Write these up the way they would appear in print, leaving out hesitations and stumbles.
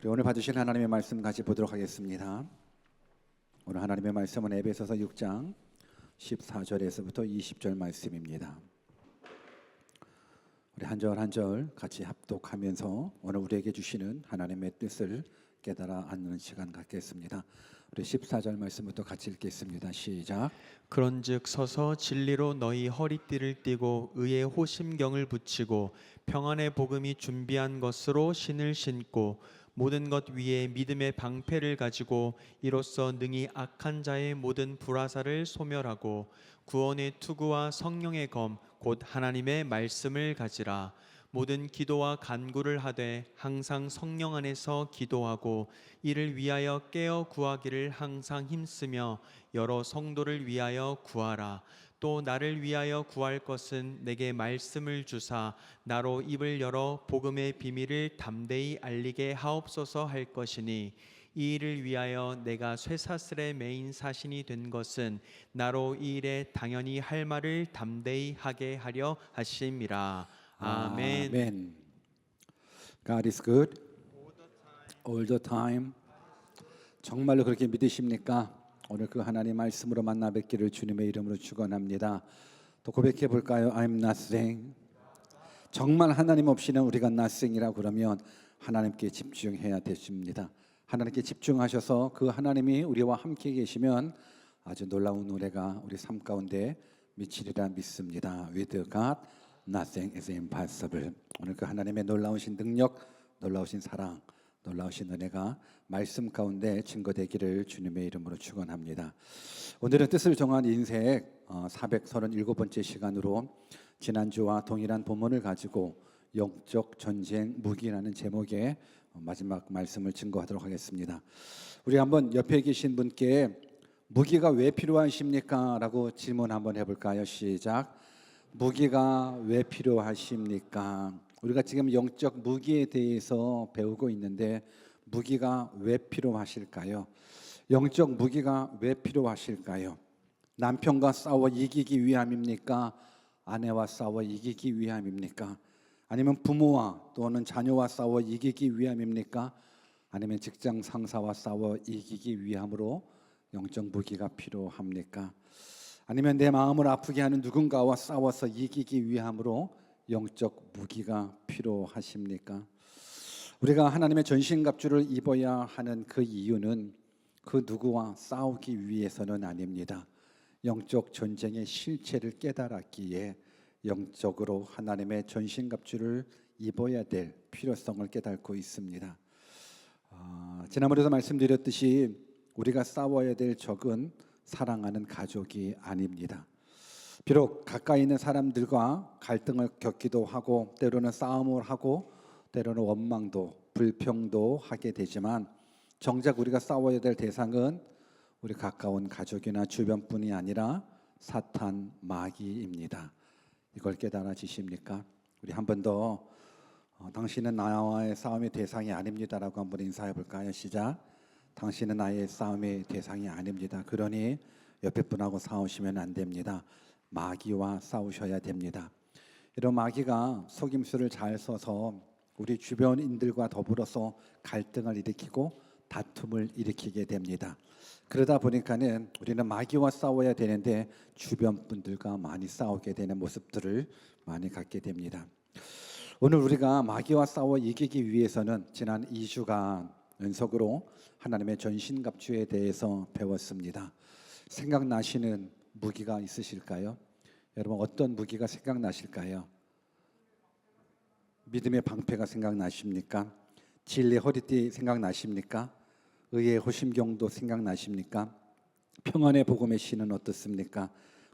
우리 오늘 받으실 하나님의 말씀 같이 보도록 하겠습니다. 오늘 하나님의 말씀은 에베소서 6장 14절에서부터 20절 말씀입니다. 우리 한 절 한 절 같이 합독하면서 오늘 우리에게 주시는 하나님의 뜻을 깨달아 앉는 시간 갖겠습니다. 우리 14절 말씀부터 같이 읽겠습니다. 시작. 그런즉 서서 진리로 너희 허리띠를 띠고 의의 호심경을 붙이고 평안의 복음이 준비한 것으로 신을 신고 모든 것 위에 믿음의 방패를 가지고 이로써 능히 악한 자의 모든 불화살을 소멸하고 구원의 투구와 성령의 검 곧 하나님의 말씀을 가지라. 모든 기도와 간구를 하되 항상 성령 안에서 기도하고 이를 위하여 깨어 구하기를 항상 힘쓰며 여러 성도를 위하여 구하라. 또 나를 위하여 구할 것은 내게 말씀을 주사 나로 입을 열어 복음의 비밀을 담대히 알리게 하옵소서 할 것이니 이 일을 위하여 내가 쇠사슬에 매인 사신이 된 것은 나로 이 일에 당연히 할 말을 담대히 하게 하려 하심이라. 아멘. 아멘. God is good all the time. 정말로 그렇게 믿으십니까? 오늘 그 하나님 말씀으로 만나 뵙기를 주님의 이름으로 축원합니다. 또 고백해 볼까요? I'm nothing. 정말 하나님 없이는 우리가 nothing이라고 그러면 하나님께 집중해야 되십니다. 하나님께 집중하셔서 그 하나님이 우리와 함께 계시면 아주 놀라운 노래가 우리 삶 가운데 미치리라 믿습니다. With God, nothing is impossible. 오늘 그 하나님의 놀라우신 능력, 놀라우신 사랑, 놀라우신 은혜가 말씀 가운데 증거되기를 주님의 이름으로 축원합니다. 오늘은 뜻을 정한 인색 437번째 시간으로 지난주와 동일한 본문을 가지고 영적 전쟁 무기라는 제목의 마지막 말씀을 증거하도록 하겠습니다. 우리 한번 옆에 계신 분께 무기가 왜 필요하십니까? 라고 질문 한번 해볼까요? 시작. 무기가 왜 필요하십니까? 우리가 지금 영적 무기에 대해서 배우고 있는데 무기가 왜 필요하실까요? 영적 무기가 왜 필요하실까요? 남편과 싸워 이기기 위함입니까? 아내와 싸워 이기기 위함입니까? 아니면 부모와 또는 자녀와 싸워 이기기 위함입니까? 아니면 직장 상사와 싸워 이기기 위함으로 영적 무기가 필요합니까? 아니면 내 마음을 아프게 하는 누군가와 싸워서 이기기 위함으로 영적 무기가 필요하십니까? 우리가 하나님의 전신갑주를 입어야 하는 그 이유는 그 누구와 싸우기 위해서는 아닙니다. 영적 전쟁의 실체를 깨달았기에 영적으로 하나님의 전신갑주를 입어야 될 필요성을 깨닫고 있습니다. 지난번에도 말씀드렸듯이 우리가 싸워야 될 적은 사랑하는 가족이 아닙니다. 비록 가까이 있는 사람들과 갈등을 겪기도 하고 때로는 싸움을 하고 때로는 원망도 불평도 하게 되지만 정작 우리가 싸워야 될 대상은 우리 가까운 가족이나 주변뿐이 아니라 사탄 마귀입니다. 이걸 깨달아지십니까? 우리 한 번 더 당신은 나와의 싸움의 대상이 아닙니다라고 한번 인사해 볼까요? 시작. 당신은 나의 싸움의 대상이 아닙니다. 그러니 옆에 분하고 싸우시면 안 됩니다. 마귀와 싸우셔야 됩니다. 이런 마귀가 속임수를 잘 써서 우리 주변인들과 더불어서 갈등을 일으키고 다툼을 일으키게 됩니다. 그러다 보니까는 우리는 마귀와 싸워야 되는데 주변 분들과 많이 싸우게 되는 모습들을 많이 갖게 됩니다. 오늘 우리가 마귀와 싸워 이기기 위해서는 지난 2주간 연속으로 하나님의 전신갑주에 대해서 배웠습니다. 생각나시는 무기가 있으실까요? 여러분 어떤 무기가 생각나실까요? 믿음의 방패가 생각나십니까? 진리의 허리띠 생각나십니까? 의의 호심경도 생각나십니까? 평안의 복음의 신은 어떻습니까?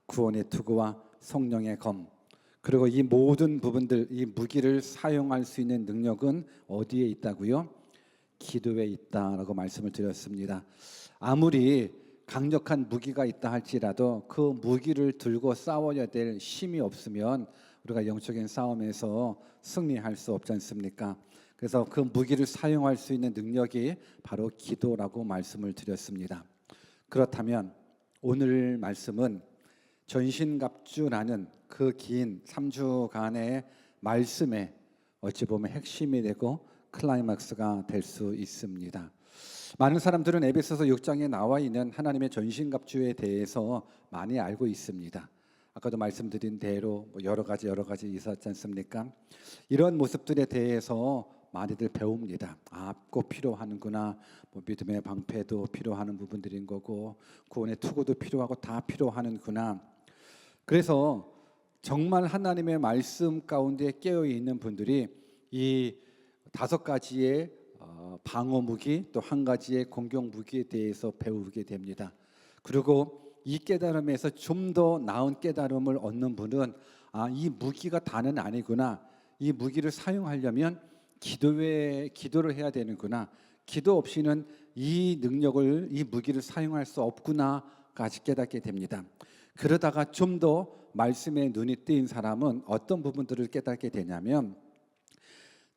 구원의 투구와 성령의 검. 그리고 이 모든 부분들, 이 무기를 사용할 수 있는 능력은 어디에 있다고요? 기도에 있다라고 말씀을 드렸습니다. 아무리 강력한 무기가 있다 할지라도 그 무기를 들고 싸워야 될 힘이 없으면 우리가 영적인 싸움에서 승리할 수 없지 않습니까? 그래서 그 무기를 사용할 수 있는 능력이 바로 기도라고 말씀을 드렸습니다. 그렇다면 오늘 말씀은 전신갑주라는 그 긴 3주간의 말씀에 어찌 보면 핵심이 되고 클라이막스가 될 수 있습니다. 많은 사람들은 에베소서 6장에 나와 있는 하나님의 전신갑주에 대해서 많이 알고 있습니다. 아까도 말씀드린 대로 여러 가지 있었지 않습니까? 이런 모습들에 대해서 많이들 배웁니다. 꼭 필요하는구나. 믿음의 방패도 필요한 부분들인 거고 구원의 투구도 필요하고 다 필요하는구나. 그래서 정말 하나님의 말씀 가운데 깨어 있는 분들이 이 5가지의 방어 무기 또 1가지의 공격 무기에 대해서 배우게 됩니다. 그리고 이 깨달음에서 좀 더 나은 깨달음을 얻는 분은 이 무기가 다는 아니구나. 이 무기를 사용하려면 기도를 해야 되는구나. 기도 없이는 이 능력을 이 무기를 사용할 수 없구나까지 깨닫게 됩니다. 그러다가 좀 더 말씀에 눈이 뜨인 사람은 어떤 부분들을 깨닫게 되냐면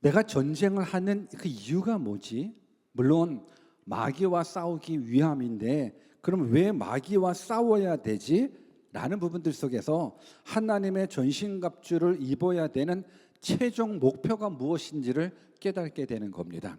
내가 전쟁을 하는 그 이유가 뭐지? 물론 마귀와 싸우기 위함인데 그럼 왜 마귀와 싸워야 되지? 라는 부분들 속에서 하나님의 전신갑주를 입어야 되는 최종 목표가 무엇인지를 깨닫게 되는 겁니다.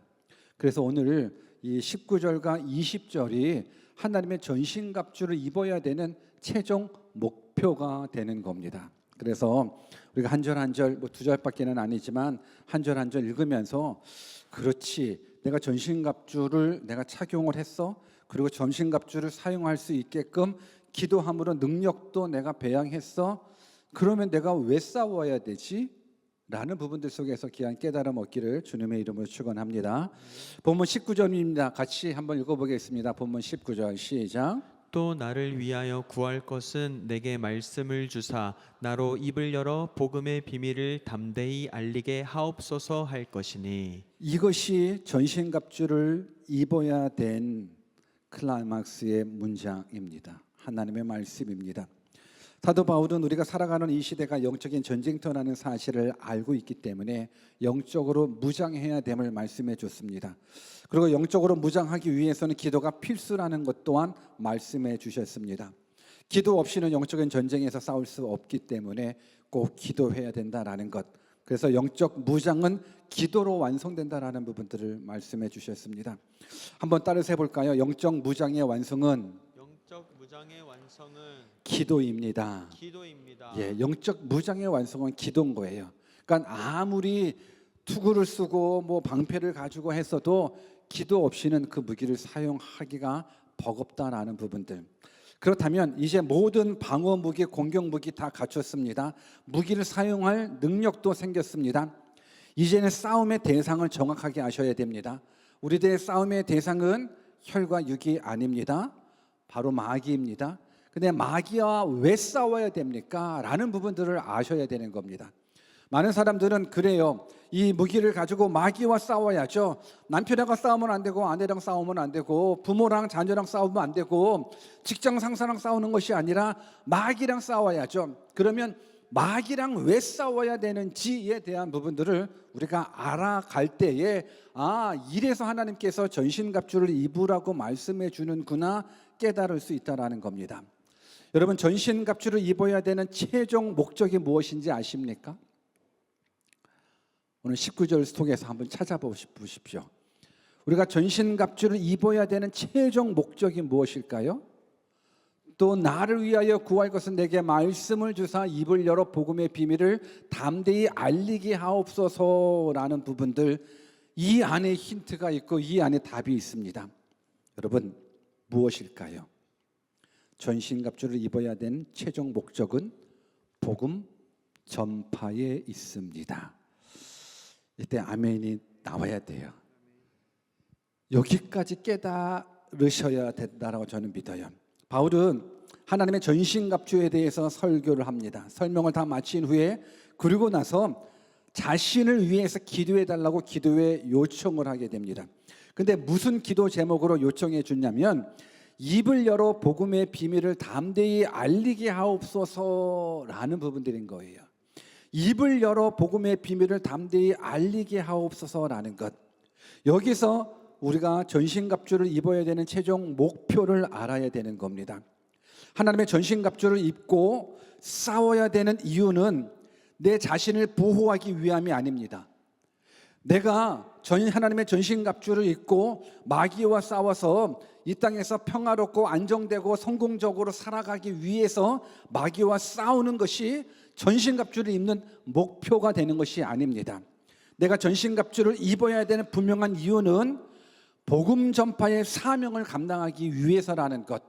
그래서 오늘 이 19절과 20절이 하나님의 전신갑주를 입어야 되는 최종 목표가 되는 겁니다. 그래서 우리가 한 절 한 절 2절밖에는 아니지만 한 절 한 절 읽으면서 그렇지 내가 전신갑주를 내가 착용을 했어. 그리고 전신갑주를 사용할 수 있게끔 기도함으로 능력도 내가 배양했어. 그러면 내가 왜 싸워야 되지? 라는 부분들 속에서 귀한 깨달음 얻기를 주님의 이름으로 축원합니다. 본문 19절입니다. 같이 한번 읽어보겠습니다. 본문 19절 시작. 또 나를 위하여 구할 것은 내게 말씀을 주사 나로 입을 열어 복음의 비밀을 담대히 알리게 하옵소서 할 것이니. 이것이 전신갑주를 입어야 된 클라이막스의 문장입니다. 하나님의 말씀입니다. 사도 바울은 우리가 살아가는 이 시대가 영적인 전쟁터라는 사실을 알고 있기 때문에 영적으로 무장해야 됨을 말씀해 줬습니다. 그리고 영적으로 무장하기 위해서는 기도가 필수라는 것 또한 말씀해 주셨습니다. 기도 없이는 영적인 전쟁에서 싸울 수 없기 때문에 꼭 기도해야 된다라는 것. 그래서 영적 무장은 기도로 완성된다라는 부분들을 말씀해 주셨습니다. 한번 따라서 해볼까요? 영적 무장의 완성은 기도입니다. 예, 영적 무장의 완성은 기도인 거예요. 그러니까 아무리 투구를 쓰고 방패를 가지고 했어도 기도 없이는 그 무기를 사용하기가 버겁다라는 부분들. 그렇다면 이제 모든 방어 무기, 공격 무기 다 갖췄습니다. 무기를 사용할 능력도 생겼습니다. 이제는 싸움의 대상을 정확하게 아셔야 됩니다. 우리들의 싸움의 대상은 혈과 육이 아닙니다. 바로 마귀입니다. 근데 마귀와 왜 싸워야 됩니까? 라는 부분들을 아셔야 되는 겁니다. 많은 사람들은 그래요. 이 무기를 가지고 마귀와 싸워야죠. 남편이랑 싸우면 안 되고 아내랑 싸우면 안 되고 부모랑 자녀랑 싸우면 안 되고 직장 상사랑 싸우는 것이 아니라 마귀랑 싸워야죠. 그러면 마귀랑 왜 싸워야 되는지에 대한 부분들을 우리가 알아갈 때에 이래서 하나님께서 전신갑주를 입으라고 말씀해 주는구나 깨달을 수 있다라는 겁니다. 여러분 전신갑주를 입어야 되는 최종 목적이 무엇인지 아십니까? 오늘 19절 속에서 한번 찾아보십시오. 우리가 전신갑주를 입어야 되는 최종 목적이 무엇일까요? 또 나를 위하여 구할 것은 내게 말씀을 주사 입을 열어 복음의 비밀을 담대히 알리게 하옵소서라는 부분들, 이 안에 힌트가 있고 이 안에 답이 있습니다. 여러분 무엇일까요? 전신갑주를 입어야 되는 최종 목적은 복음 전파에 있습니다. 이때 아멘이 나와야 돼요. 여기까지 깨달으셔야 된다라고 저는 믿어요. 바울은 하나님의 전신갑주에 대해서 설교를 합니다. 설명을 다 마친 후에 그리고 나서 자신을 위해서 기도해 달라고 기도에 요청을 하게 됩니다. 근데 무슨 기도 제목으로 요청해 주냐면 입을 열어 복음의 비밀을 담대히 알리게 하옵소서라는 부분들인 거예요. 입을 열어 복음의 비밀을 담대히 알리게 하옵소서라는 것. 여기서 우리가 전신갑주를 입어야 되는 최종 목표를 알아야 되는 겁니다. 하나님의 전신갑주를 입고 싸워야 되는 이유는 내 자신을 보호하기 위함이 아닙니다. 내가 하나님의 전신갑주를 입고 마귀와 싸워서 이 땅에서 평화롭고 안정되고 성공적으로 살아가기 위해서 마귀와 싸우는 것이 전신갑주를 입는 목표가 되는 것이 아닙니다. 내가 전신갑주를 입어야 되는 분명한 이유는 복음 전파의 사명을 감당하기 위해서라는 것,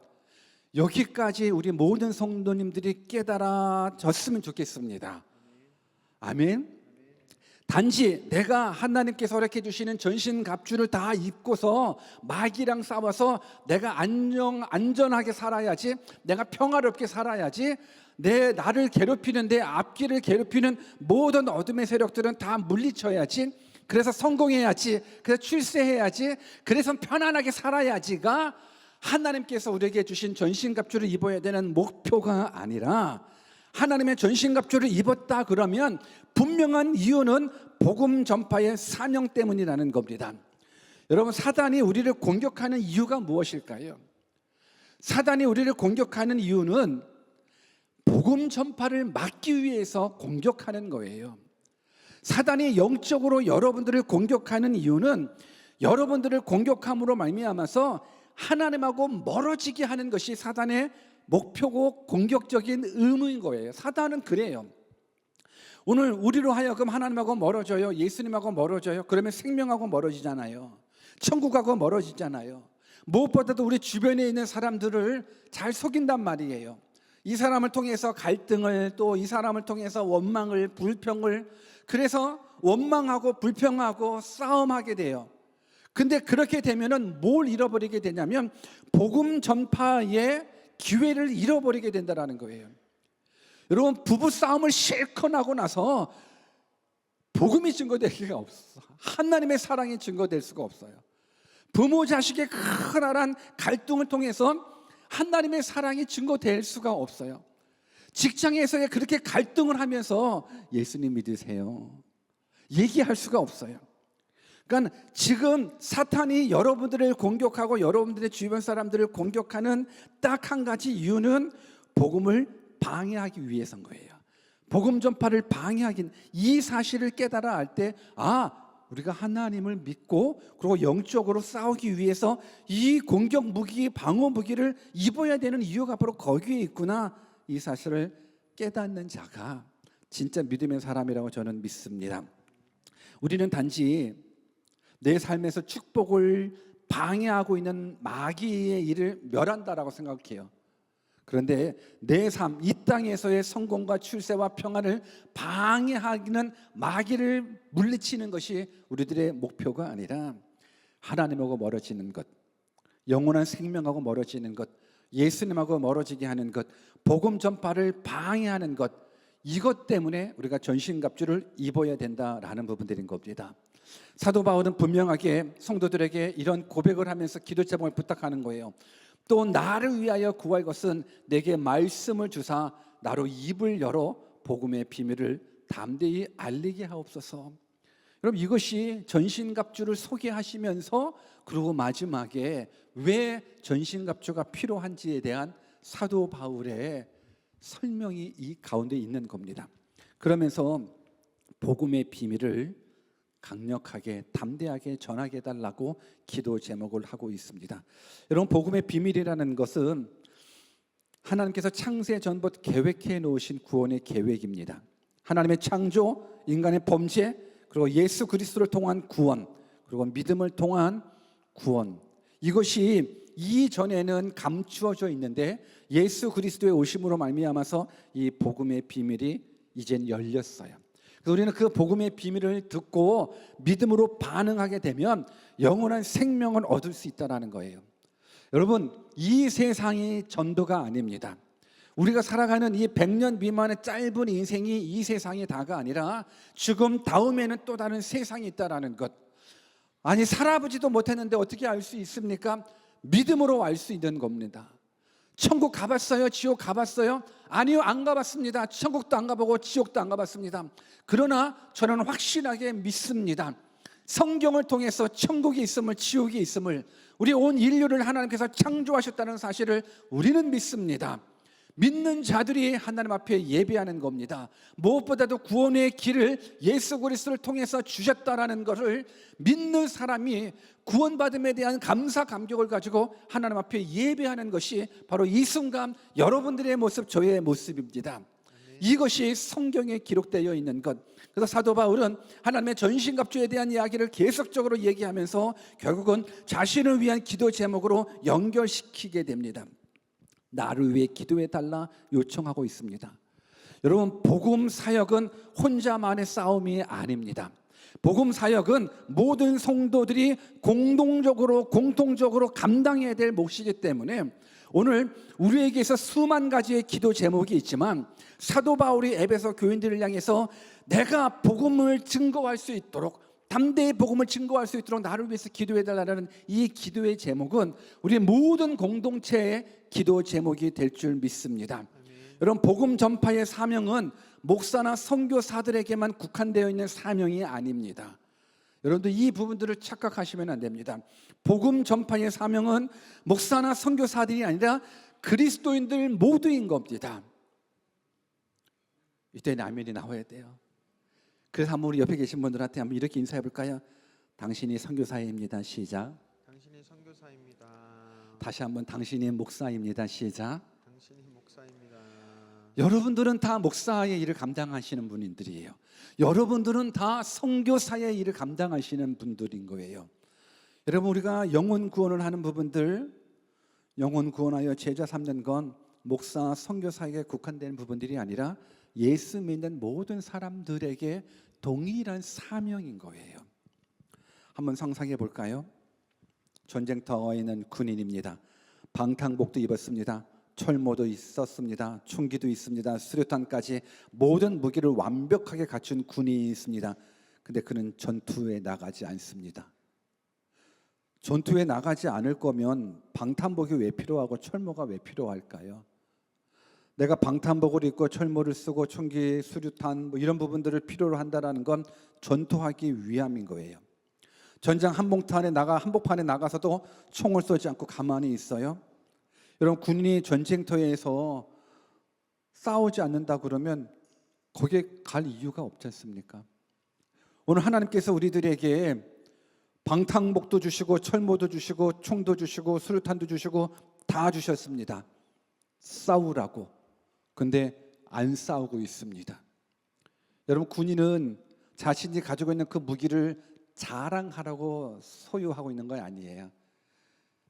여기까지 우리 모든 성도님들이 깨달아졌으면 좋겠습니다. 아멘. 단지 내가 하나님께서 허락해 주시는 전신갑주를 다 입고서 마귀랑 싸워서 내가 안전하게 살아야지, 내가 평화롭게 살아야지, 나를 괴롭히는, 내 앞길을 괴롭히는 모든 어둠의 세력들은 다 물리쳐야지, 그래서 성공해야지, 그래서 출세해야지, 그래서 편안하게 살아야지가 하나님께서 우리에게 주신 전신갑주를 입어야 되는 목표가 아니라, 하나님의 전신갑주를 입었다 그러면 분명한 이유는 복음 전파의 사명 때문이라는 겁니다. 여러분, 사단이 우리를 공격하는 이유가 무엇일까요? 사단이 우리를 공격하는 이유는 복음 전파를 막기 위해서 공격하는 거예요. 사단이 영적으로 여러분들을 공격하는 이유는 여러분들을 공격함으로 말미암아서 하나님하고 멀어지게 하는 것이 사단의 목표고 공격적인 의무인 거예요. 사단은 그래요. 오늘 우리로 하여금 하나님하고 멀어져요, 예수님하고 멀어져요. 그러면 생명하고 멀어지잖아요. 천국하고 멀어지잖아요. 무엇보다도 우리 주변에 있는 사람들을 잘 속인단 말이에요. 이 사람을 통해서 갈등을, 또 이 사람을 통해서 원망을, 불평을, 그래서 원망하고 불평하고 싸움하게 돼요. 근데 그렇게 되면은 뭘 잃어버리게 되냐면 복음 전파의 기회를 잃어버리게 된다는 거예요. 여러분, 부부 싸움을 실컷 하고 나서 복음이 증거될 수가 없어. 하나님의 사랑이 증거될 수가 없어요. 부모 자식의 크나란 갈등을 통해서 하나님의 사랑이 증거될 수가 없어요. 직장에서의 그렇게 갈등을 하면서 예수님 믿으세요 얘기할 수가 없어요. 그러니까 지금 사탄이 여러분들을 공격하고 여러분들의 주변 사람들을 공격하는 딱 한 가지 이유는 복음을 방해하기 위해서인 거예요. 복음 전파를 방해하긴, 이 사실을 깨달아 알 때, 우리가 하나님을 믿고 그리고 영적으로 싸우기 위해서 이 공격 무기, 방어 무기를 입어야 되는 이유가 바로 거기에 있구나, 이 사실을 깨닫는 자가 진짜 믿음의 사람이라고 저는 믿습니다. 우리는 단지 내 삶에서 축복을 방해하고 있는 마귀의 일을 멸한다라고 생각해요. 그런데 내 삶, 이 땅에서의 성공과 출세와 평안을 방해하기는 마귀를 물리치는 것이 우리들의 목표가 아니라 하나님하고 멀어지는 것, 영원한 생명하고 멀어지는 것, 예수님하고 멀어지게 하는 것, 복음 전파를 방해하는 것, 이것 때문에 우리가 전신갑주를 입어야 된다라는 부분들인 겁니다. 사도 바울은 분명하게 성도들에게 이런 고백을 하면서 기도 제목을 부탁하는 거예요. 또 나를 위하여 구할 것은 내게 말씀을 주사 나로 입을 열어 복음의 비밀을 담대히 알리게 하옵소서. 여러분, 이것이 전신갑주를 소개하시면서 그리고 마지막에 왜 전신갑주가 필요한지에 대한 사도 바울의 설명이 이 가운데 있는 겁니다. 그러면서 복음의 비밀을 강력하게 담대하게 전하게 해달라고 기도 제목을 하고 있습니다. 여러분, 복음의 비밀이라는 것은 하나님께서 창세 전부터 계획해 놓으신 구원의 계획입니다. 하나님의 창조, 인간의 범죄, 그리고 예수 그리스도를 통한 구원, 그리고 믿음을 통한 구원, 이것이 이전에는 감추어져 있는데 예수 그리스도의 오심으로 말미암아서 이 복음의 비밀이 이젠 열렸어요. 그래서 우리는 그 복음의 비밀을 듣고 믿음으로 반응하게 되면 영원한 생명을 얻을 수 있다는 거예요. 여러분, 이 세상이 전도가 아닙니다. 우리가 살아가는 이 100년 미만의 짧은 인생이 이 세상이 다가 아니라 죽음 다음에는 또 다른 세상이 있다는 것. 아니, 살아보지도 못했는데 어떻게 알 수 있습니까? 믿음으로 알 수 있는 겁니다. 천국 가봤어요? 지옥 가봤어요? 아니요, 안 가봤습니다. 천국도 안 가보고 지옥도 안 가봤습니다. 그러나 저는 확실하게 믿습니다. 성경을 통해서 천국이 있음을, 지옥이 있음을, 우리 온 인류를 하나님께서 창조하셨다는 사실을 우리는 믿습니다. 믿는 자들이 하나님 앞에 예배하는 겁니다. 무엇보다도 구원의 길을 예수 그리스도를 통해서 주셨다라는 것을 믿는 사람이 구원받음에 대한 감사 감격을 가지고 하나님 앞에 예배하는 것이 바로 이 순간 여러분들의 모습, 저의 모습입니다. 이것이 성경에 기록되어 있는 것. 그래서 사도 바울은 하나님의 전신갑주에 대한 이야기를 계속적으로 얘기하면서 결국은 자신을 위한 기도 제목으로 연결시키게 됩니다. 나를 위해 기도해 달라 요청하고 있습니다. 여러분, 복음 사역은 혼자만의 싸움이 아닙니다. 복음 사역은 모든 성도들이 공통적으로 감당해야 될 몫이기 때문에 오늘 우리에게서 수만 가지의 기도 제목이 있지만 사도 바울이 에베소 교인들을 향해서 내가 복음을 증거할 수 있도록, 담대히 복음을 증거할 수 있도록 나를 위해서 기도해달라는 이 기도의 제목은 우리 모든 공동체의 기도 제목이 될 줄 믿습니다. 여러분, 복음 전파의 사명은 목사나 선교사들에게만 국한되어 있는 사명이 아닙니다. 여러분들 이 부분들을 착각하시면 안 됩니다. 복음 전파의 사명은 목사나 선교사들이 아니라 그리스도인들 모두인 겁니다. 이때 아멘이 나와야 돼요. 그래서 한번 우리 옆에 계신 분들한테 한번 이렇게 인사해 볼까요? 당신이 선교사입니다. 시작. 당신이 선교사입니다. 다시 한번 당신이 목사입니다. 시작. 당신이 목사입니다. 여러분들은 다 목사의 일을 감당하시는 분들이에요. 여러분들은 다 선교사의 일을 감당하시는 분들인 거예요. 여러분, 우리가 영혼 구원을 하는 부분들, 영혼 구원하여 제자 삼는 건 목사, 선교사에게 국한된 부분들이 아니라 예수 믿는 모든 사람들에게 동일한 사명인 거예요. 한번 상상해 볼까요? 전쟁터에 있는 군인입니다. 방탄복도 입었습니다. 철모도 있었습니다. 총기도 있습니다. 수류탄까지 모든 무기를 완벽하게 갖춘 군인이 있습니다. 근데 그는 전투에 나가지 않습니다. 전투에 나가지 않을 거면 방탄복이 왜 필요하고 철모가 왜 필요할까요? 내가 방탄복을 입고 철모를 쓰고 총기, 수류탄 이런 부분들을 필요로 한다는 건 전투하기 위함인 거예요. 전장 한복판에 나가서도 총을 쏘지 않고 가만히 있어요. 여러분, 군인이 전쟁터에서 싸우지 않는다 그러면 거기에 갈 이유가 없지 않습니까? 오늘 하나님께서 우리들에게 방탄복도 주시고 철모도 주시고 총도 주시고 수류탄도 주시고 다 주셨습니다. 싸우라고. 근데 안 싸우고 있습니다. 여러분, 군인은 자신이 가지고 있는 그 무기를 자랑하라고 소유하고 있는 건 아니에요.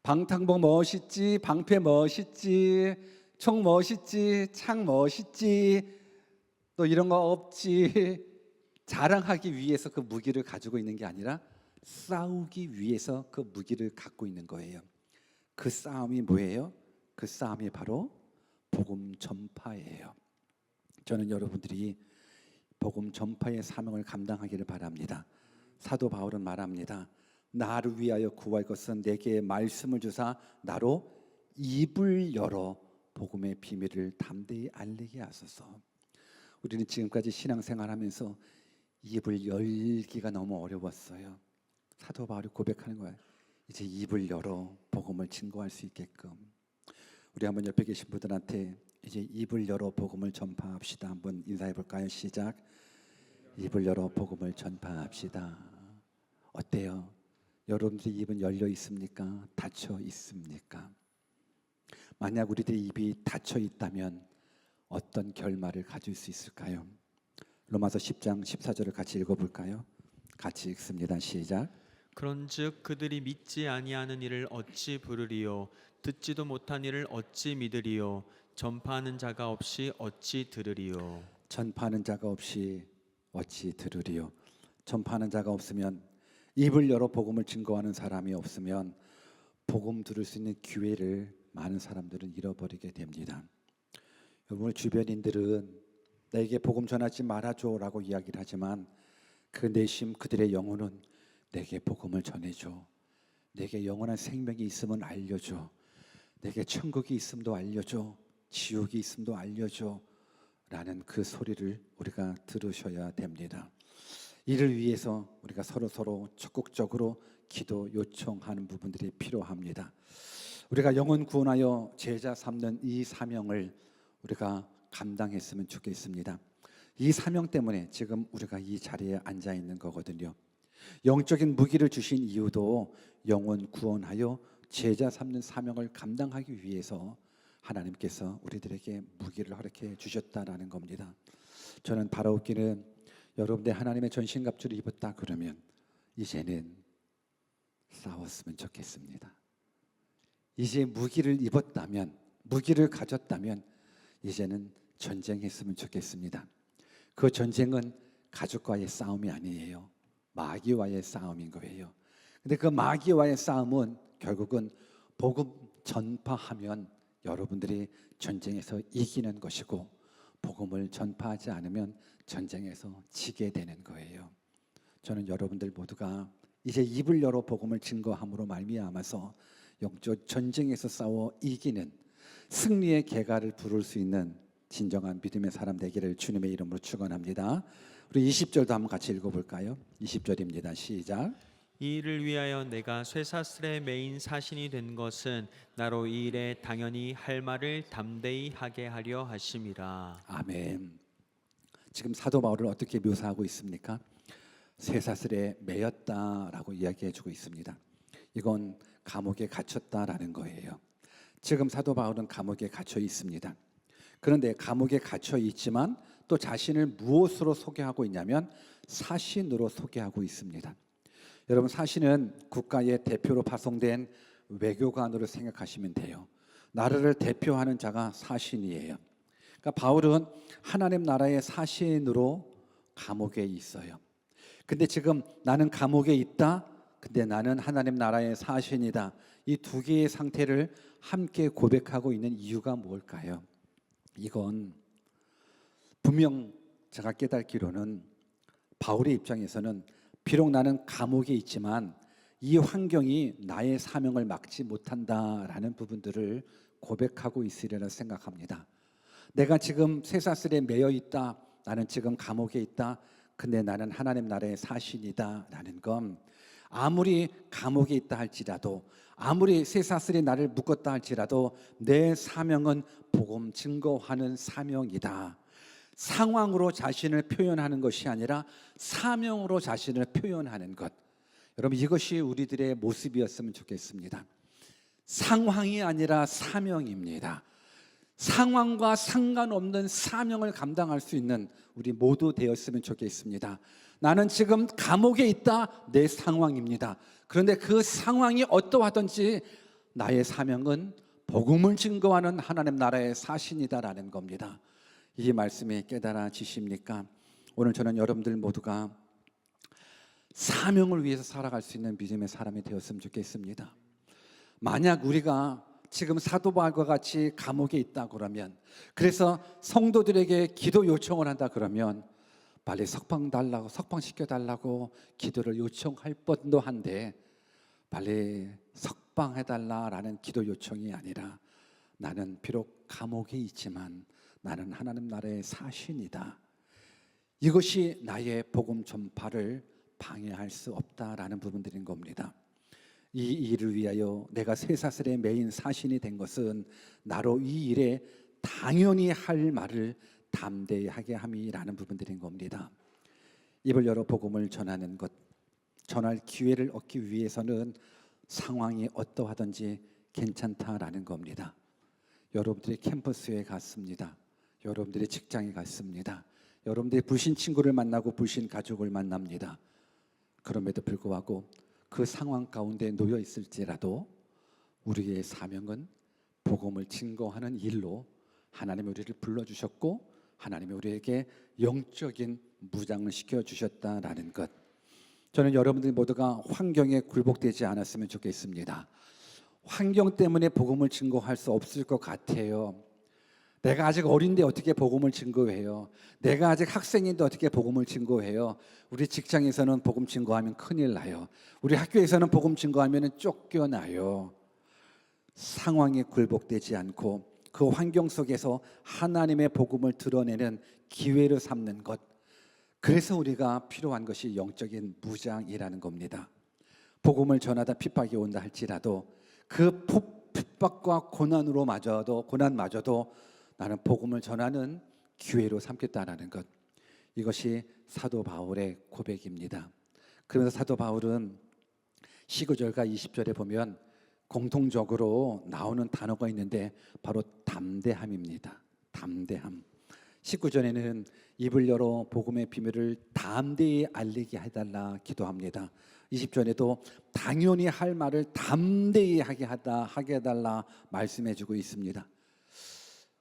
방탄복 멋있지, 방패 멋있지, 총 멋있지, 창 멋있지, 또 이런 거 없지, 자랑하기 위해서 그 무기를 가지고 있는 게 아니라 싸우기 위해서 그 무기를 갖고 있는 거예요. 그 싸움이 뭐예요? 그 싸움이 바로 복음 전파예요. 저는 여러분들이 복음 전파의 사명을 감당하기를 바랍니다. 사도 바울은 말합니다. 나를 위하여 구할 것은 내게 말씀을 주사 나로 입을 열어 복음의 비밀을 담대히 알리게 하소서. 우리는 지금까지 신앙생활하면서 입을 열기가 너무 어려웠어요. 사도 바울이 고백하는 거예요. 이제 입을 열어 복음을 증거할 수 있게끔. 우리 한번 옆에 계신 분들한테 이제 입을 열어 복음을 전파합시다. 한번 인사해 볼까요? 시작. 입을 열어 복음을 전파합시다. 어때요? 여러분들의 입은 열려 있습니까? 닫혀 있습니까? 만약 우리들의 입이 닫혀 있다면 어떤 결말을 가질 수 있을까요? 로마서 10장 14절을 같이 읽어볼까요? 같이 읽습니다. 시작. 그런즉 그들이 믿지 아니하는 일을 어찌 부르리요? 듣지도 못한 일을 어찌 믿으리요? 전파하는 자가 없이 어찌 들으리요? 전파하는 자가 없이 어찌 들으리요? 전파하는 자가 없으면, 입을 열어 복음을 증거하는 사람이 없으면 복음 들을 수 있는 기회를 많은 사람들은 잃어버리게 됩니다. 여러분, 주변인들은 내게 복음 전하지 말아줘라고 이야기를 하지만 그 내심 그들의 영혼은 내게 복음을 전해줘, 내게 영원한 생명이 있으면 알려줘, 내게 천국이 있음도 알려줘, 지옥이 있음도 알려줘 라는 그 소리를 우리가 들으셔야 됩니다. 이를 위해서 우리가 서로 적극적으로 기도 요청하는 부분들이 필요합니다. 우리가 영혼 구원하여 제자 삼는 이 사명을 우리가 감당했으면 좋겠습니다. 이 사명 때문에 지금 우리가 이 자리에 앉아 있는 거거든요. 영적인 무기를 주신 이유도 영혼 구원하여 제자 삼는 사명을 감당하기 위해서 하나님께서 우리들에게 무기를 허락해 주셨다라는 겁니다. 저는 바라옵기는 여러분들 하나님의 전신갑주를 입었다 그러면 이제는 싸웠으면 좋겠습니다. 이제 무기를 입었다면, 무기를 가졌다면 이제는 전쟁했으면 좋겠습니다. 그 전쟁은 가족과의 싸움이 아니에요. 마귀와의 싸움인 거예요. 근데 그 마귀와의 싸움은 결국은 복음 전파하면 여러분들이 전쟁에서 이기는 것이고, 복음을 전파하지 않으면 전쟁에서 지게 되는 거예요. 저는 여러분들 모두가 이제 입을 열어 복음을 증거함으로 말미암아서 영적 전쟁에서 싸워 이기는 승리의 계가를 부를 수 있는 진정한 믿음의 사람 되기를 주님의 이름으로 축원합니다. 우리 20절도 한번 같이 읽어볼까요? 20절입니다. 시작. 이 일을 위하여 내가 쇠사슬에 매인 사신이 된 것은 나로 이 일에 당연히 할 말을 담대히 하게 하려 하심이라. 아멘. 지금 사도 바울을 어떻게 묘사하고 있습니까? 쇠사슬에 매였다라고 이야기해주고 있습니다. 이건 감옥에 갇혔다라는 거예요. 지금 사도 바울은 감옥에 갇혀 있습니다. 그런데 감옥에 갇혀 있지만 또 자신을 무엇으로 소개하고 있냐면 사신으로 소개하고 있습니다. 여러분, 사신은 국가의 대표로 파송된 외교관으로 생각하시면 돼요. 나라를 대표하는 자가 사신이에요. 그러니까 바울은 하나님 나라의 사신으로 감옥에 있어요. 근데 지금 나는 감옥에 있다, 근데 나는 하나님 나라의 사신이다. 이 두 개의 상태를 함께 고백하고 있는 이유가 뭘까요? 이건 분명 제가 깨닫기로는 바울의 입장에서는 비록 나는 감옥에 있지만 이 환경이 나의 사명을 막지 못한다라는 부분들을 고백하고 있으리라 생각합니다. 내가 지금 쇠사슬에 매여 있다, 나는 지금 감옥에 있다, 근데 나는 하나님 나라의 사신이다라는 건 아무리 감옥에 있다 할지라도, 아무리 쇠사슬이 나를 묶었다 할지라도 내 사명은 복음 증거하는 사명이다. 상황으로 자신을 표현하는 것이 아니라 사명으로 자신을 표현하는 것. 여러분, 이것이 우리들의 모습이었으면 좋겠습니다. 상황이 아니라 사명입니다. 상황과 상관없는 사명을 감당할 수 있는 우리 모두 되었으면 좋겠습니다. 나는 지금 감옥에 있다, 내 상황입니다. 그런데 그 상황이 어떠하든지 나의 사명은 복음을 증거하는 하나님 나라의 사신이다라는 겁니다. 이 말씀이 깨달아지십니까? 오늘 저는 여러분들 모두가 사명을 위해서 살아갈 수 있는 믿음의 사람이 되었으면 좋겠습니다. 만약 우리가 지금 사도 바울과 같이 감옥에 있다 그러면, 그래서 성도들에게 기도 요청을 한다 그러면 빨리 석방시켜 달라고 기도를 요청할 뻔도 한데, 빨리 석방해 달라라는 기도 요청이 아니라 나는 비록 감옥에 있지만 나는 하나님 나라의 사신이다. 이것이 나의 복음 전파를 방해할 수 없다라는 부분들인 겁니다. 이 일을 위하여 내가 쇠사슬에 매인 사신이 된 것은 나로 이 일에 당연히 할 말을 담대히 하게 함이라는 부분들인 겁니다. 입을 열어 복음을 전하는 것, 전할 기회를 얻기 위해서는 상황이 어떠하든지 괜찮다라는 겁니다. 여러분들이 캠퍼스에 갔습니다. 여러분들이 직장에 갔습니다. 여러분들이 불신 친구를 만나고 불신 가족을 만납니다. 그럼에도 불구하고 그 상황 가운데 놓여 있을지라도 우리의 사명은 복음을 증거하는 일로 하나님이 우리를 불러주셨고, 하나님이 우리에게 영적인 무장을 시켜주셨다라는 것. 저는 여러분들 모두가 환경에 굴복되지 않았으면 좋겠습니다. 환경 때문에 복음을 증거할 수 없을 것 같아요. 내가 아직 어린데 어떻게 복음을 증거해요? 내가 아직 학생인데 어떻게 복음을 증거해요? 우리 직장에서는 복음 증거하면 큰일 나요. 우리 학교에서는 복음 증거하면 쫓겨나요. 상황에 굴복되지 않고 그 환경 속에서 하나님의 복음을 드러내는 기회를 삼는 것. 그래서 우리가 필요한 것이 영적인 무장이라는 겁니다. 복음을 전하다 핍박이 온다 할지라도 그 핍박과 고난마저도 나는 복음을 전하는 기회로 삼겠다라는 것. 이것이 사도 바울의 고백입니다. 그러면서 사도 바울은 19절과 20절에 보면 공통적으로 나오는 단어가 있는데 바로 담대함입니다. 담대함. 19절에는 입을 열어 복음의 비밀을 담대히 알리게 해달라 기도합니다. 20절에도 당연히 할 말을 담대히 하게 해달라 말씀해주고 있습니다.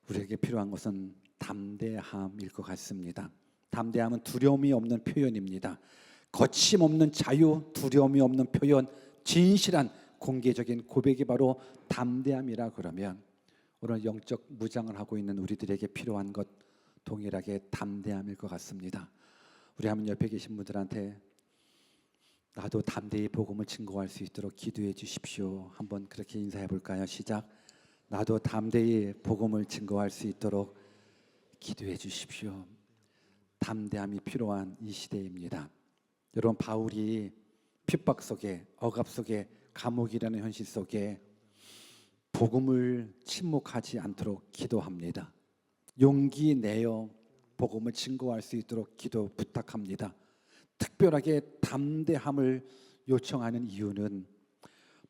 우리에게 필요한 것은 담대함일 것 같습니다. 담대함은 두려움이 없는 표현입니다. 거침없는 자유, 두려움이 없는 표현, 진실한 공개적인 고백이 바로 담대함이라 그러면 오늘 영적 무장을 하고 있는 우리들에게 필요한 것 동일하게 담대함일 것 같습니다. 우리 한번 옆에 계신 분들한테 나도 담대히 복음을 증거할 수 있도록 기도해 주십시오. 한번 그렇게 인사해 볼까요? 시작. 나도 담대히 복음을 증거할 수 있도록 기도해 주십시오. 담대함이 필요한 이 시대입니다. 여러분, 바울이 핍박 속에, 억압 속에, 감옥이라는 현실 속에 복음을 침묵하지 않도록 기도합니다. 용기 내어 복음을 증거할 수 있도록 기도 부탁합니다. 특별하게 담대함을 요청하는 이유는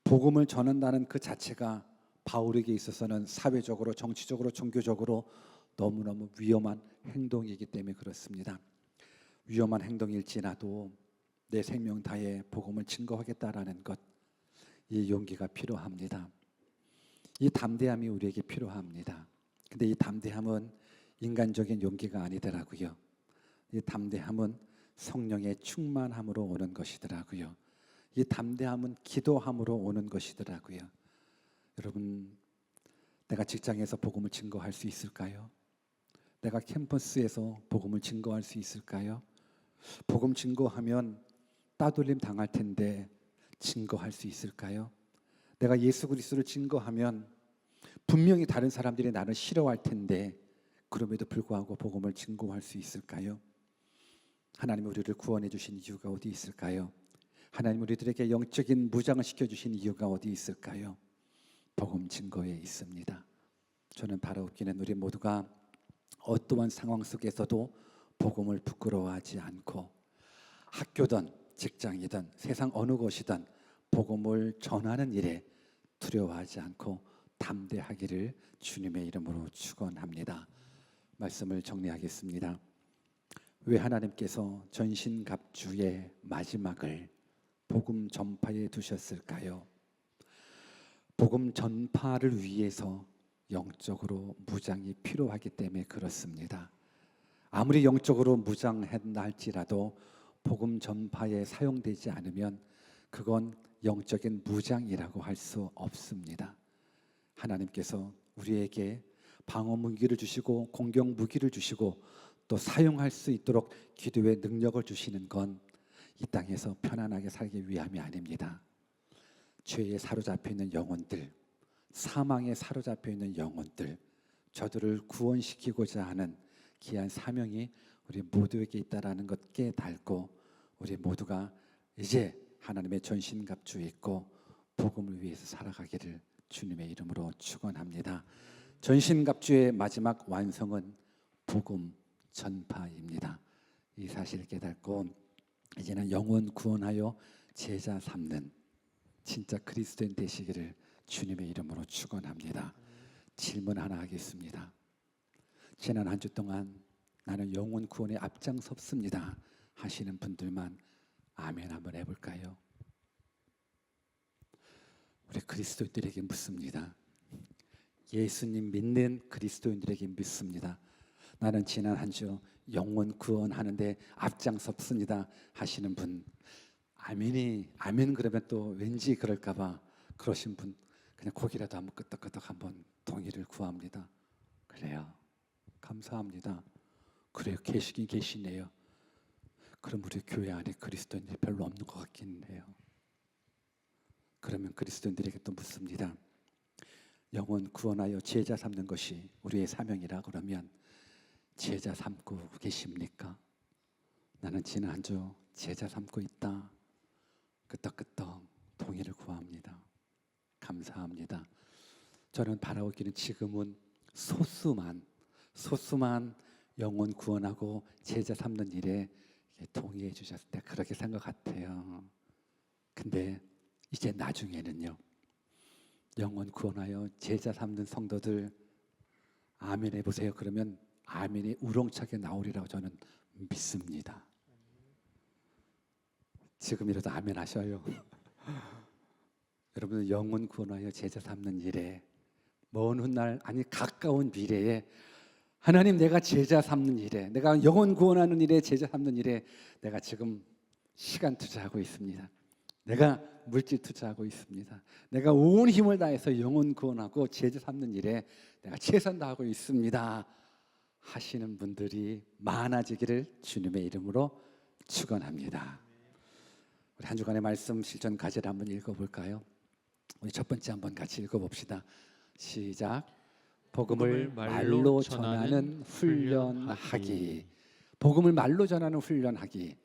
복음을 전한다는 그 자체가 바울에게 있어서는 사회적으로, 정치적으로, 종교적으로 너무너무 위험한 행동이기 때문에 그렇습니다. 위험한 행동일지라도 내 생명 다해 복음을 증거하겠다라는 것, 이 용기가 필요합니다. 이 담대함이 우리에게 필요합니다. 근데 이 담대함은 인간적인 용기가 아니더라고요. 이 담대함은 성령의 충만함으로 오는 것이더라고요. 이 담대함은 기도함으로 오는 것이더라고요. 여러분, 내가 직장에서 복음을 증거할 수 있을까요? 내가 캠퍼스에서 복음을 증거할 수 있을까요? 복음 증거하면 따돌림 당할 텐데 증거할 수 있을까요? 내가 예수 그리스도를 증거하면 분명히 다른 사람들이 나를 싫어할 텐데 그럼에도 불구하고 복음을 증거할 수 있을까요? 하나님 우리를 구원해 주신 이유가 어디 있을까요? 하나님 우리들에게 영적인 무장을 시켜주신 이유가 어디 있을까요? 복음 증거에 있습니다. 저는 바라옵기는 우리 모두가 어떠한 상황 속에서도 복음을 부끄러워하지 않고 학교든 직장이든 세상 어느 곳이든 복음을 전하는 일에 두려워하지 않고 담대하기를 주님의 이름으로 축원합니다. 말씀을 정리하겠습니다. 왜 하나님께서 전신갑주의 마지막을 복음 전파에 두셨을까요? 복음 전파를 위해서 영적으로 무장이 필요하기 때문에 그렇습니다. 아무리 영적으로 무장한다 할지라도 복음 전파에 사용되지 않으면 그건 영적인 무장이라고 할 수 없습니다. 하나님께서 우리에게 방어 무기를 주시고 공격 무기를 주시고 또 사용할 수 있도록 기도의 능력을 주시는 건 이 땅에서 편안하게 살기 위함이 아닙니다. 죄에 사로잡혀 있는 영혼들, 사망에 사로잡혀 있는 영혼들, 저들을 구원시키고자 하는 귀한 사명이 우리 모두에게 있다라는 것 깨닫고 우리 모두가 이제 하나님의 전신갑주 입고 복음을 위해서 살아가기를 주님의 이름으로 축원합니다. 전신갑주의 마지막 완성은 복음 전파입니다. 이 사실을 깨닫고 이제는 영혼 구원하여 제자 삼는 진짜 그리스도인 되시기를 주님의 이름으로 축원합니다. 질문 하나 하겠습니다. 지난 한 주 동안 나는 영혼 구원에 앞장섰습니다 하시는 분들만 아멘 한번 해볼까요? 우리 그리스도인들에게 묻습니다. 예수님 믿는 그리스도인들에게 묻습니다. 나는 지난 한 주 영혼 구원하는데 앞장섰습니다 하시는 분 아멘 그러면 또 왠지 그럴까봐 그러신 분 그냥 고기라도 한번 끄덕끄덕 한번 동의를 구합니다. 그래요. 감사합니다. 그래요. 계시긴 계시네요. 그럼 우리 교회 안에 그리스도인들이 별로 없는 것 같긴 해요. 그러면 그리스도인들에게 또 묻습니다. 영혼 구원하여 제자 삼는 것이 우리의 사명이라 그러면 제자 삼고 계십니까? 나는 지난 한 주 제자 삼고 있다. 끄떡끄떡 동의를 구합니다. 감사합니다. 저는 바라오기는 지금은 소수만 소수만 영혼 구원하고 제자 삼는 일에 동의해 주셨을 때 그렇게 산 것 같아요. 근데 이제 나중에는요, 영혼 구원하여 제자 삼는 성도들 아멘 해보세요. 그러면 아멘이 우렁차게 나오리라고 저는 믿습니다. 지금이라도 아멘 하셔요. 여러분, 영혼 구원하여 제자 삼는 일에 먼 훗날, 아니 가까운 미래에 하나님, 내가 제자 삼는 일에, 내가 영혼 구원하는 일에, 제자 삼는 일에 내가 지금 시간 투자하고 있습니다. 내가 물질 투자하고 있습니다. 내가 온 힘을 다해서 영혼 구원하고 제자 삼는 일에 내가 최선 다하고 있습니다 하시는 분들이 많아지기를 주님의 이름으로 축원합니다. 우리 한 주간의 말씀 실천 과제를 한번 읽어볼까요? 우리 첫 번째 한번 같이 읽어봅시다. 시작. 복음을 말로 전하는 훈련하기. 복음을 말로 전하는 훈련하기.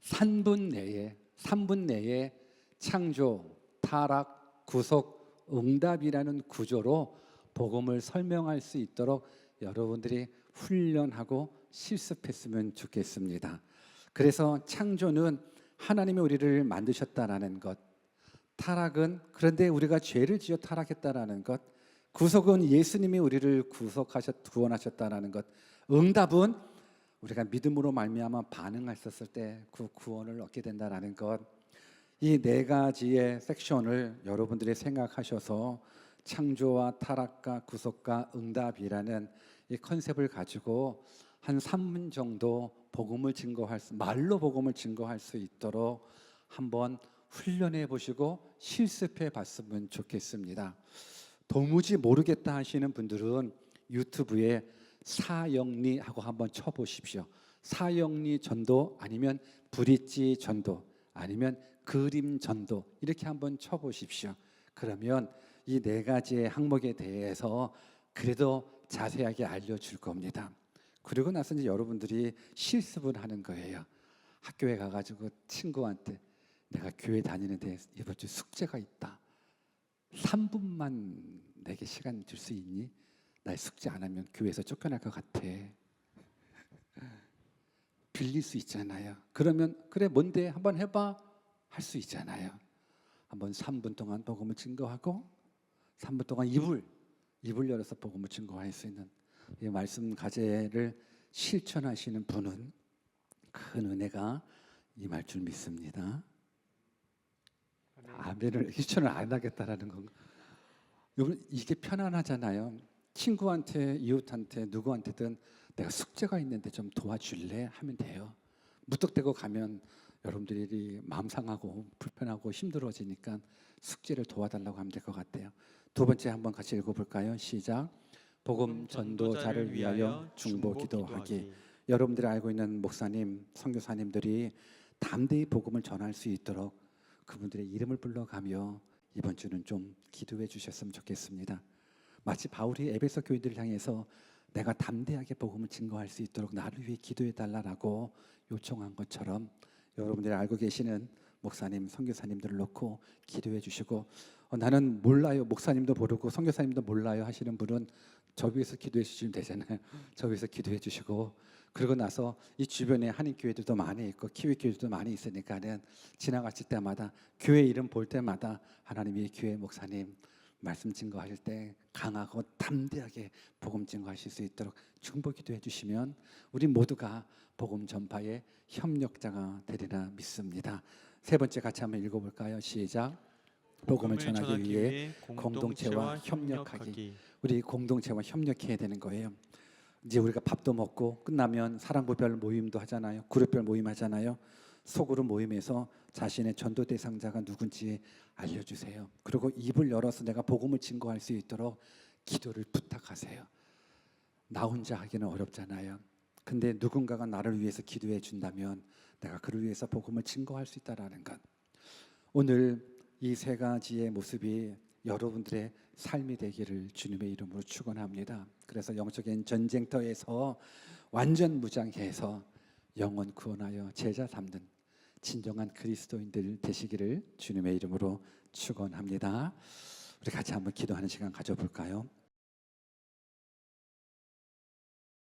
3분 내에 창조, 타락, 구속, 응답이라는 구조로 복음을 설명할 수 있도록 여러분들이 훈련하고 실습했으면 좋겠습니다. 그래서 창조는 하나님이 우리를 만드셨다라는 것, 타락은 그런데 우리가 죄를 지어 타락했다라는 것, 구속은 예수님이 우리를 구원하셨다라는 것, 응답은 우리가 믿음으로 말미암아 반응했었을 때 그 구원을 얻게 된다라는 것, 이 네 가지의 섹션을 여러분들이 생각하셔서 창조와 타락과 구속과 응답이라는 이 컨셉을 가지고 한 3분 정도 말로 복음을 증거할 수 있도록 한번 훈련해 보시고 실습해 봤으면 좋겠습니다. 도무지 모르겠다 하시는 분들은 유튜브에 사영리 하고 한번 쳐보십시오. 사영리 전도 아니면 브릿지 전도 아니면 그림 전도 이렇게 한번 쳐보십시오. 그러면 이 네 가지의 항목에 대해서 그래도 자세하게 알려줄 겁니다. 그리고 나서 이제 여러분들이 실습을 하는 거예요. 학교에 가가지고 친구한테 내가 교회 다니는데 이번 주 숙제가 있다. 3분만 내게 시간 줄 수 있니? 나 숙제 안 하면 교회에서 쫓겨날 것 같아. 빌릴 수 있잖아요. 그러면 그래 뭔데 한번 해봐 할 수 있잖아요. 한번 3분 동안 복음을 증거하고 3분 동안 입을 열어서 복음을 증거할 수 있는 이 말씀 과제를 실천하시는 분은 큰 은혜가 임할 줄 믿습니다. 아멘을 실천을 안 하겠다라는 건가? 여러분 이게 편안하잖아요. 친구한테, 이웃한테, 누구한테든 내가 숙제가 있는데 좀 도와줄래? 하면 돼요. 무턱대고 가면 여러분들이 마음 상하고 불편하고 힘들어지니까 숙제를 도와달라고 하면 될 것 같아요. 두 번째 한번 같이 읽어볼까요? 시작. 복음 전도자를 위하여 중보기도하기. 여러분들이 알고 있는 목사님, 선교사님들이 담대히 복음을 전할 수 있도록 그분들의 이름을 불러가며 이번 주는 좀 기도해 주셨으면 좋겠습니다. 마치 바울이 에베소 교인들을 향해서 내가 담대하게 복음을 증거할 수 있도록 나를 위해 기도해 달라고 요청한 것처럼 여러분들이 알고 계시는 목사님, 선교사님들을 놓고 기도해 주시고 나는 몰라요, 목사님도 모르고 선교사님도 몰라요 하시는 분은 저 위에서 기도해 주시면 되잖아요. 저 위에서 기도해 주시고 그러고 나서 이 주변에 한인교회들도 많이 있고 키위교회들도 많이 있으니까는 지나갔을 때마다 교회 이름 볼 때마다 하나님이 교회 목사님 말씀 증거하실 때 강하고 담대하게 복음 증거하실 수 있도록 중보 기도해 주시면 우리 모두가 복음 전파의 협력자가 되리라 믿습니다. 세 번째 같이 한번 읽어볼까요? 시작. 복음을 전하기 위해 공동체와 협력하기. 우리 공동체와 협력해야 되는 거예요. 이제 우리가 밥도 먹고 끝나면 사랑부별 모임도 하잖아요. 그룹별 모임 하잖아요. 소그룹 모임에서 자신의 전도 대상자가 누군지 알려주세요. 그리고 입을 열어서 내가 복음을 증거할 수 있도록 기도를 부탁하세요. 나 혼자 하기는 어렵잖아요. 근데 누군가가 나를 위해서 기도해 준다면 내가 그를 위해서 복음을 증거할 수 있다라는 것. 오늘 이 세 가지의 모습이 여러분들의 삶이 되기를 주님의 이름으로 축원합니다. 그래서 영적인 전쟁터에서 완전 무장해서 영혼 구원하여 제자 삼는 진정한 그리스도인들 되시기를 주님의 이름으로 축원합니다. 우리 같이 한번 기도하는 시간 가져볼까요?